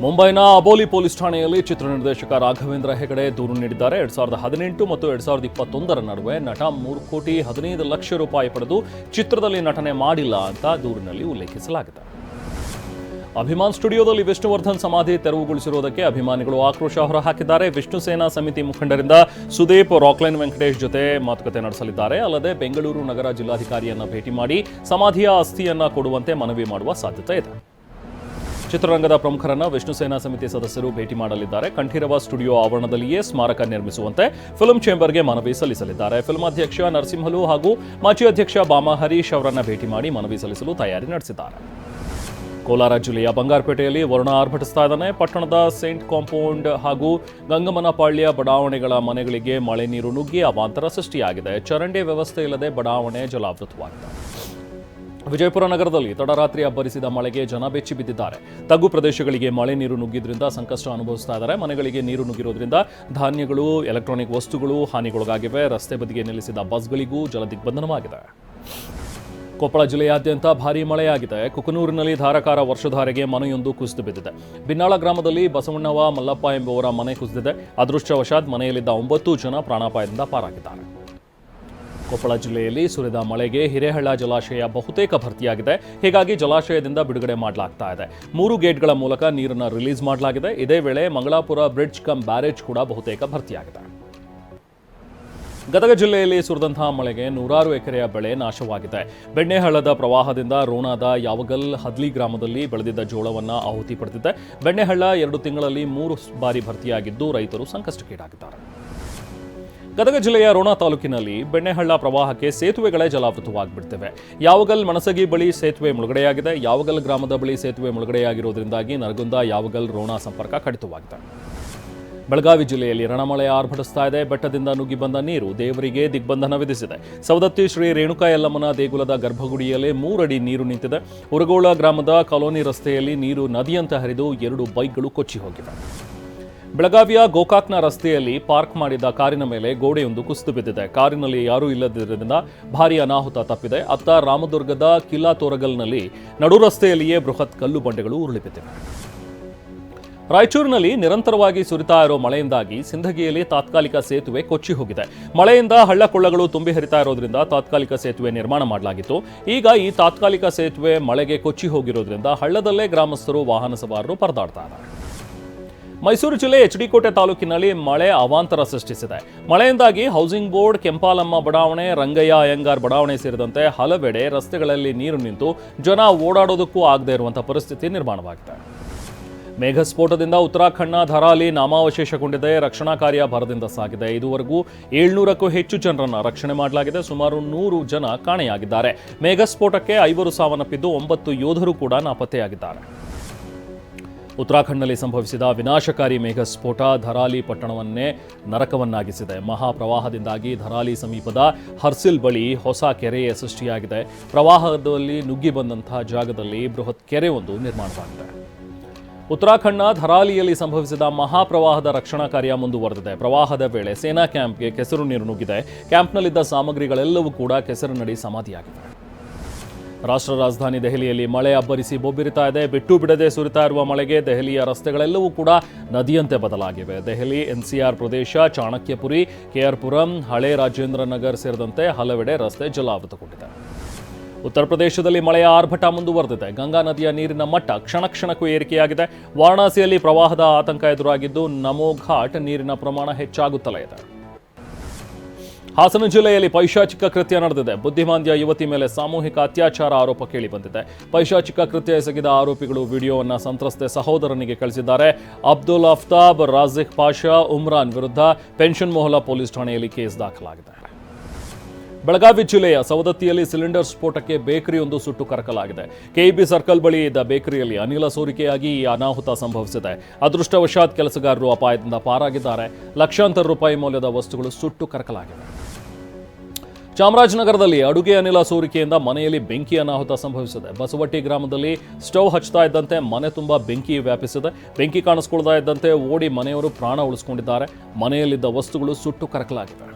ಮುಂಬೈನ ಅಬೋಲಿ ಪೊಲೀಸ್ ಠಾಣೆಯಲ್ಲಿ ಚಿತ್ರ ನಿರ್ದೇಶಕ ರಾಘವೇಂದ್ರ ಹೆಗಡೆ ದೂರು ನೀಡಿದ್ದಾರೆ. 2018 ಮತ್ತು 2021 ನಡುವೆ ನಟ 3,15,00,000 ರೂಪಾಯಿ ಪಡೆದು ಚಿತ್ರದಲ್ಲಿ ನಟನೆ ಮಾಡಿಲ್ಲ ಅಂತ ದೂರಿನಲ್ಲಿ ಉಲ್ಲೇಖಿಸಲಾಗಿದೆ. ಅಭಿಮಾನ್ ಸ್ಟುಡಿಯೋದಲ್ಲಿ ವಿಷ್ಣುವರ್ಧನ್ ಸಮಾಧಿ ತೆರವುಗೊಳಿಸಿರುವುದಕ್ಕೆ ಅಭಿಮಾನಿಗಳು ಆಕ್ರೋಶ ಹೊರಹಾಕಿದ್ದಾರೆ. ವಿಷ್ಣು ಸೇನಾ ಸಮಿತಿ ಮುಖಂಡರಿಂದ ಸುದೀಪ್ ರಾಕ್ಲೈನ್ ವೆಂಕಟೇಶ್ ಜೊತೆ ಮಾತುಕತೆ ನಡೆಸಲಿದ್ದಾರೆ. ಅಲ್ಲದೆ ಬೆಂಗಳೂರು ನಗರ ಜಿಲ್ಲಾಧಿಕಾರಿಯನ್ನ ಭೇಟಿ ಮಾಡಿ ಸಮಾಧಿಯ ಅಸ್ಥಿಯನ್ನ ಕೊಡುವಂತೆ ಮನವಿ ಮಾಡುವ ಸಾಧ್ಯತೆ ಇದೆ. ಚಿತ್ರರಂಗದ ಪ್ರಮುಖರನ್ನ ವಿಷ್ಣು ಸೇನಾ ಸಮಿತಿ ಸದಸ್ಯರು ಭೇಟಿ ಮಾಡಲಿದ್ದಾರೆ. ಕಂಠೀರವ ಸ್ಟುಡಿಯೋ ಆವರಣದಲ್ಲಿಯೇ ಸ್ಮಾರಕ ನಿರ್ಮಿಸುವಂತೆ ಫಿಲ್ಮ್ ಚೇಂಬರ್ಗೆ ಮನವಿ ಸಲ್ಲಿಸಲಿದ್ದಾರೆ. ಫಿಲ್ಮ್ ಅಧ್ಯಕ್ಷ ನರಸಿಂಹಲು ಹಾಗೂ ಮಾಜಿ ಅಧ್ಯಕ್ಷ ಬಾಮಾ ಹರೀಶ್ ಅವರನ್ನ ಭೇಟಿ ಮಾಡಿ ಮನವಿ ಸಲ್ಲಿಸಲು ತಯಾರಿ ನಡೆಸಿದ್ದಾರೆ. ಕೋಲಾರ ಜಿಲ್ಲೆಯ ಬಂಗಾರಪೇಟೆಯಲ್ಲಿ ವರುಣ ಆರ್ಭಟಿಸ್ತಾ ಇದ್ದಾನೆ. ಪಟ್ಟಣದ ಸೇಂಟ್ ಕಾಂಪೌಂಡ್ ಹಾಗೂ ಗಂಗಮ್ಮನಪಾಳ್ಯ ಬಡಾವಣೆಗಳ ಮನೆಗಳಿಗೆ ಮಳೆ ನೀರು ನುಗ್ಗಿ ಅವಾಂತರ ಸೃಷ್ಟಿಯಾಗಿದೆ. ಚರಂಡಿ ವ್ಯವಸ್ಥೆ ಇಲ್ಲದೆ ಬಡಾವಣೆ ಜಲಾವೃತವಾಗಿದೆ. ವಿಜಯಪುರ ನಗರದಲ್ಲಿ ತಡರಾತ್ರಿ ಅಬ್ಬರಿಸಿದ ಮಳೆಗೆ ಜನ ಬೆಚ್ಚಿ ಬಿದ್ದಿದ್ದಾರೆ. ತಗ್ಗು ಪ್ರದೇಶಗಳಿಗೆ ಮಳೆ ನೀರು ನುಗ್ಗಿದ್ರಿಂದ ಸಂಕಷ್ಟ ಅನುಭವಿಸ್ತಾ ಇದ್ದಾರೆ. ಮನೆಗಳಿಗೆ ನೀರು ನುಗ್ಗಿರೋದ್ರಿಂದ ಧಾನ್ಯಗಳು, ಎಲೆಕ್ಟ್ರಾನಿಕ್ ವಸ್ತುಗಳು ಹಾನಿಗೊಳಗಾಗಿವೆ. ರಸ್ತೆ ಬದಿಗೆ ನಿಲ್ಲಿಸಿದ ಬಸ್ಗಳಿಗೂ ಜಲದಿಗ್ಬಂಧನವಾಗಿದೆ. ಕೊಪ್ಪಳ ಜಿಲ್ಲೆಯಾದ್ಯಂತ ಭಾರೀ ಮಳೆಯಾಗಿದೆ. ಕುಕನೂರಿನಲ್ಲಿ ಧಾರಾಕಾರ ವರ್ಷಧಾರೆಗೆ ಮನೆಯೊಂದು ಕುಸಿದು ಬಿದ್ದಿದೆ. ಬಿನ್ನಾಳ ಗ್ರಾಮದಲ್ಲಿ ಬಸವಣ್ಣವ ಮಲ್ಲಪ್ಪ ಎಂಬುವರ ಮನೆ ಕುಸಿದಿದೆ. ಅದೃಷ್ಟವಶಾತ್ ಮನೆಯಲ್ಲಿದ್ದ 9 ಜನ ಪ್ರಾಣಾಪಾಯದಿಂದ ಪಾರಾಗಿದ್ದಾರೆ. ಕೊಪ್ಪಳ ಜಿಲ್ಲೆಯಲ್ಲಿ ಸುರಿದ ಮಳೆಗೆ ಹಿರೇಹಳ್ಳ ಜಲಾಶಯ ಬಹುತೇಕ ಭರ್ತಿಯಾಗಿದೆ. ಹೀಗಾಗಿ ಜಲಾಶಯದಿಂದ ಬಿಡುಗಡೆ ಮಾಡಲಾಗ್ತಾ ಇದೆ. 3 ಗೇಟ್ಗಳ ಮೂಲಕ ನೀರನ್ನು ರಿಲೀಸ್ ಮಾಡಲಾಗಿದೆ. ಇದೇ ವೇಳೆ ಮಂಗಳಾಪುರ ಬ್ರಿಡ್ಜ್ ಕಮ್ ಬ್ಯಾರೇಜ್ ಕೂಡ ಬಹುತೇಕ ಭರ್ತಿಯಾಗಿದೆ. ಗದಗ ಜಿಲ್ಲೆಯಲ್ಲಿ ಸುರಿದಂತಹ ಮಳೆಗೆ 100 ಎಕರೆಯ ಬೆಳೆ ನಾಶವಾಗಿದೆ. ಬೆಣ್ಣೆಹಳ್ಳದ ಪ್ರವಾಹದಿಂದ ರೋಣಾದ ಯಾವಗಲ್ ಹದ್ಲಿ ಗ್ರಾಮದಲ್ಲಿ ಬೆಳೆದಿದ್ದ ಜೋಳವನ್ನು ಆಹುತಿ ಪಡೆದಿದೆ. ಬೆಣ್ಣೆಹಳ್ಳ 2 ತಿಂಗಳಲ್ಲಿ 3 ಬಾರಿ ಭರ್ತಿಯಾಗಿದ್ದು ರೈತರು ಸಂಕಷ್ಟಕ್ಕೀಡಾಗಿದ್ದಾರೆ. ಗದಗ ಜಿಲ್ಲೆಯ ರೋಣ ತಾಲೂಕಿನಲ್ಲಿ ಬೆಣ್ಣೆಹಳ್ಳ ಪ್ರವಾಹಕ್ಕೆ ಸೇತುವೆಗಳೇ ಜಲಾವೃತವಾಗಿಬಿಡ್ತಿವೆ. ಯಾವಗಲ್ ಮಣಸಗಿ ಬಳಿ ಸೇತುವೆ ಮುಳುಗಡೆಯಾಗಿದೆ. ಯಾವಗಲ್ ಗ್ರಾಮದ ಬಳಿ ಸೇತುವೆ ಮುಳುಗಡೆಯಾಗಿರೋದ್ರಿಂದಾಗಿ ನರಗುಂದ ಯಾವಗಲ್ ರೋಣ ಸಂಪರ್ಕ ಕಡಿತವಾಗಿದೆ. ಬೆಳಗಾವಿ ಜಿಲ್ಲೆಯಲ್ಲಿ ರಣಮಳೆ ಆರ್ಭಟಿಸ್ತಾ ಇದೆ. ಬೆಟ್ಟದಿಂದ ನುಗ್ಗಿ ಬಂದ ನೀರು ದೇವರಿಗೆ ದಿಗ್ಬಂಧನ ವಿಧಿಸಿದೆ. ಸವದತ್ತಿ ಶ್ರೀ ರೇಣುಕಾ ಯಲ್ಲಮ್ಮನ ದೇಗುಲದ ಗರ್ಭಗುಡಿಯಲ್ಲಿ 3 ಅಡಿ ನೀರು ನಿಂತಿದೆ. ಉರಗೋಳ ಗ್ರಾಮದ ಕಾಲೋನಿ ರಸ್ತೆಯಲ್ಲಿ ನೀರು ನದಿಯಂತೆ ಹರಿದು 2 ಬೈಕ್ಗಳು ಕೊಚ್ಚಿ ಹೋಗಿವೆ. ಬೆಳಗಾವಿಯ ಗೋಕಾಕ್ನ ರಸ್ತೆಯಲ್ಲಿ ಪಾರ್ಕ್ ಮಾಡಿದ್ದ ಕಾರಿನ ಮೇಲೆ ಗೋಡೆಯೊಂದು ಕುಸಿದು ಬಿದ್ದಿದೆ. ಕಾರಿನಲ್ಲಿ ಯಾರೂ ಇಲ್ಲದಿದ್ದರಿಂದ ಭಾರೀ ಅನಾಹುತ ತಪ್ಪಿದೆ. ಅತ್ತ ರಾಮದುರ್ಗದ ಕಿಲ್ಲಾ ತೋರಗಲ್ನಲ್ಲಿ ನಡು ರಸ್ತೆಯಲ್ಲಿಯೇ ಬೃಹತ್ ಕಲ್ಲು ಬಂಡೆಗಳು ಉರುಳಿಬಿದ್ದಿವೆ. ರಾಯಚೂರಿನಲ್ಲಿ ನಿರಂತರವಾಗಿ ಸುರಿತಾ ಇರೋ ಮಳೆಯಿಂದಾಗಿ ಸಿಂಧಗಿಯಲ್ಲಿ ತಾತ್ಕಾಲಿಕ ಸೇತುವೆ ಕೊಚ್ಚಿ ಹೋಗಿದೆ. ಮಳೆಯಿಂದ ಹಳ್ಳಕೊಳ್ಳಗಳು ತುಂಬಿ ಹರಿತಾ ಇರೋದ್ರಿಂದ ತಾತ್ಕಾಲಿಕ ಸೇತುವೆ ನಿರ್ಮಾಣ ಮಾಡಲಾಗಿತ್ತು. ಈಗ ಈ ತಾತ್ಕಾಲಿಕ ಸೇತುವೆ ಮಳೆಗೆ ಕೊಚ್ಚಿ ಹೋಗಿರೋದ್ರಿಂದ ಹಳ್ಳದಲ್ಲೇ ಗ್ರಾಮಸ್ಥರು, ವಾಹನ ಸವಾರರು ಪರದಾಡ್ತಾ ಇದ್ದಾರೆ. ಮೈಸೂರು ಜಿಲ್ಲೆ ಎಚ್ಡಿ ಕೋಟೆ ತಾಲೂಕಿನಲ್ಲಿ ಮಳೆ ಅವಾಂತರ ಸೃಷ್ಟಿಸಿದೆ. ಮಳೆಯಿಂದಾಗಿ ಹೌಸಿಂಗ್ ಬೋರ್ಡ್, ಕೆಂಪಾಲಮ್ಮ ಬಡಾವಣೆ, ರಂಗಯ್ಯ ಅಯ್ಯಂಗಾರ್ ಬಡಾವಣೆ ಸೇರಿದಂತೆ ಹಲವೆಡೆ ರಸ್ತೆಗಳಲ್ಲಿ ನೀರು ನಿಂತು ಜನ ಓಡಾಡೋದಕ್ಕೂ ಆಗದೇ ಇರುವಂತಹ ಪರಿಸ್ಥಿತಿ ನಿರ್ಮಾಣವಾಗಿದೆ. ಮೇಘಸ್ಫೋಟದಿಂದ ಉತ್ತರಾಖಂಡ್ನ ಧರಾಲಿ ನಾಮಾವಶೇಷಗೊಂಡಿದೆ. ರಕ್ಷಣಾ ಕಾರ್ಯ ಭರದಿಂದ ಸಾಗಿದೆ. ಇದುವರೆಗೂ 700ಕ್ಕೂ ಹೆಚ್ಚು ಜನರನ್ನು ರಕ್ಷಣೆ ಮಾಡಲಾಗಿದೆ. ಸುಮಾರು 100 ಜನ ಕಾಣೆಯಾಗಿದ್ದಾರೆ. ಮೇಘಸ್ಫೋಟಕ್ಕೆ 5 ಸಾವನ್ನಪ್ಪಿದ್ದು 9 ಯೋಧರು ಕೂಡ ನಾಪತ್ತೆಯಾಗಿದ್ದಾರೆ. ಉತ್ತರಾಖಂಡ್ನಲ್ಲಿ ಸಂಭವಿಸಿದ ವಿನಾಶಕಾರಿ ಮೇಘಸ್ಫೋಟ ಧರಾಲಿ ಪಟ್ಟಣವನ್ನೇ ನರಕವನ್ನಾಗಿಸಿದೆ. ಮಹಾಪ್ರವಾಹದಿಂದಾಗಿ ಧರಾಲಿ ಸಮೀಪದ ಹರ್ಸಿಲ್ ಬಳಿ ಹೊಸ ಕೆರೆಯ ಸೃಷ್ಟಿಯಾಗಿದೆ. ಪ್ರವಾಹದಲ್ಲಿ ನುಗ್ಗಿ ಬಂದಂತಹ ಜಾಗದಲ್ಲಿ ಬೃಹತ್ ಕೆರೆಯೊಂದು ನಿರ್ಮಾಣವಾಗಿದೆ. ಉತ್ತರಾಖಂಡ್ನ ಧರಾಲಿಯಲ್ಲಿ ಸಂಭವಿಸಿದ ಮಹಾಪ್ರವಾಹದ ರಕ್ಷಣಾ ಕಾರ್ಯ ಮುಂದುವರೆದಿದೆ. ಪ್ರವಾಹದ ವೇಳೆ ಸೇನಾ ಕ್ಯಾಂಪ್ಗೆ ಕೆಸರು ನೀರು ನುಗ್ಗಿದೆ. ಕ್ಯಾಂಪ್ನಲ್ಲಿದ್ದ ಸಾಮಗ್ರಿಗಳೆಲ್ಲವೂ ಕೂಡ ಕೆಸರಿನಡಿ ಸಮಾಧಿಯಾಗಿವೆ. ರಾಷ್ಟ್ರ ರಾಜಧಾನಿ ದೆಹಲಿಯಲ್ಲಿ ಮಳೆ ಅಬ್ಬರಿಸಿ ಬೊಬ್ಬಿರಿತಾ ಇದೆ. ಬಿಟ್ಟು ಬಿಡದೆ ಸುರಿತಾ ಇರುವ ಮಳೆಗೆ ದೆಹಲಿಯ ರಸ್ತೆಗಳೆಲ್ಲವೂ ಕೂಡ ನದಿಯಂತೆ ಬದಲಾಗಿವೆ. ದೆಹಲಿ ಎನ್ಸಿಆರ್ ಪ್ರದೇಶ, ಚಾಣಕ್ಯಪುರಿ, ಕೆಆರ್ಪುರಂ, ಹಳೆ ರಾಜೇಂದ್ರ ನಗರ್ ಸೇರಿದಂತೆ ಹಲವೆಡೆ ರಸ್ತೆ ಜಲಾವೃತಗೊಂಡಿದೆ. ಉತ್ತರ ಪ್ರದೇಶದಲ್ಲಿ ಮಳೆಯ ಆರ್ಭಟ ಮುಂದುವರೆದಿದೆ. ಗಂಗಾ ನದಿಯ ನೀರಿನ ಮಟ್ಟ ಕ್ಷಣಕ್ಕೂ ಏರಿಕೆಯಾಗಿದೆ. ವಾರಣಾಸಿಯಲ್ಲಿ ಪ್ರವಾಹದ ಆತಂಕ ಎದುರಾಗಿದ್ದು ನಮೋ ಘಾಟ್ ನೀರಿನ ಪ್ರಮಾಣ ಹೆಚ್ಚಾಗುತ್ತಲೇ ಇದೆ. ಹಾಸನ ಜಿಲ್ಲೆಯಲ್ಲಿ ಪೈಶಾಚಿಕ ಕೃತ್ಯ ನಡೆದಿದೆ. ಬುದ್ಧಿಮಾಂದ್ಯ ಯುವತಿ ಮೇಲೆ ಸಾಮೂಹಿಕ ಅತ್ಯಾಚಾರ ಆರೋಪ ಕೇಳಿಬಂದಿದೆ. ಪೈಶಾಚಿಕ ಕೃತ್ಯ ಎಸಗಿದ ಆರೋಪಿಗಳು ವಿಡಿಯೋವನ್ನು ಸಂತ್ರಸ್ತೆ ಸಹೋದರನಿಗೆ ಕಳಿಸಿದ್ದಾರೆ. ಅಬ್ದುಲ್ ಅಫ್ತಾಬ್, ರಾಜಿಕ್ ಪಾಷಾ, ಉಮ್ರಾನ್ ವಿರುದ್ಧ ಪೆನ್ಷನ್ ಮೊಹಲ್ಲಾ ಪೊಲೀಸ್ ಠಾಣೆಯಲ್ಲಿ ಕೇಸ್ ದಾಖಲಾಗಿದೆ. ಬೆಳಗಾವಿ ಜಿಲ್ಲೆಯ ಸವದತ್ತಿಯಲ್ಲಿ ಸಿಲಿಂಡರ್ ಸ್ಫೋಟಕ್ಕೆ ಬೇಕರಿಯೊಂದು ಸುಟ್ಟು ಕರಕಲಾಗಿದೆ. ಕೆಇಬಿ ಸರ್ಕಲ್ ಬಳಿ ಇದ್ದ ಬೇಕರಿಯಲ್ಲಿ ಅನಿಲ ಸೋರಿಕೆಯಾಗಿ ಈ ಅನಾಹುತ ಸಂಭವಿಸಿದೆ. ಅದೃಷ್ಟವಶಾತ್ ಕೆಲಸಗಾರರು ಅಪಾಯದಿಂದ ಪಾರಾಗಿದ್ದಾರೆ. ಲಕ್ಷಾಂತರ ರೂಪಾಯಿ ಮೌಲ್ಯದ ವಸ್ತುಗಳು ಸುಟ್ಟು ಕರಕಲಾಗಿವೆ. ಚಾಮರಾಜನಗರದಲ್ಲಿ ಅಡುಗೆ ಅನಿಲ ಸೋರಿಕೆಯಿಂದ ಮನೆಯಲ್ಲಿ ಬೆಂಕಿ ಅನಾಹುತ ಸಂಭವಿಸಿದೆ. ಬಸವಟ್ಟಿ ಗ್ರಾಮದಲ್ಲಿ ಸ್ಟವ್ ಹಚ್ತಾ ಇದ್ದಂತೆ ಮನೆ ತುಂಬ ಬೆಂಕಿ ವ್ಯಾಪಿಸಿದೆ. ಬೆಂಕಿ ಕಾಣಿಸ್ಕೊಳ್ತಾ ಇದ್ದಂತೆ ಓಡಿ ಮನೆಯವರು ಪ್ರಾಣ ಉಳಿಸಿಕೊಂಡಿದ್ದಾರೆ. ಮನೆಯಲ್ಲಿದ್ದ ವಸ್ತುಗಳು ಸುಟ್ಟು ಕರಕಲಾಗಿವೆ.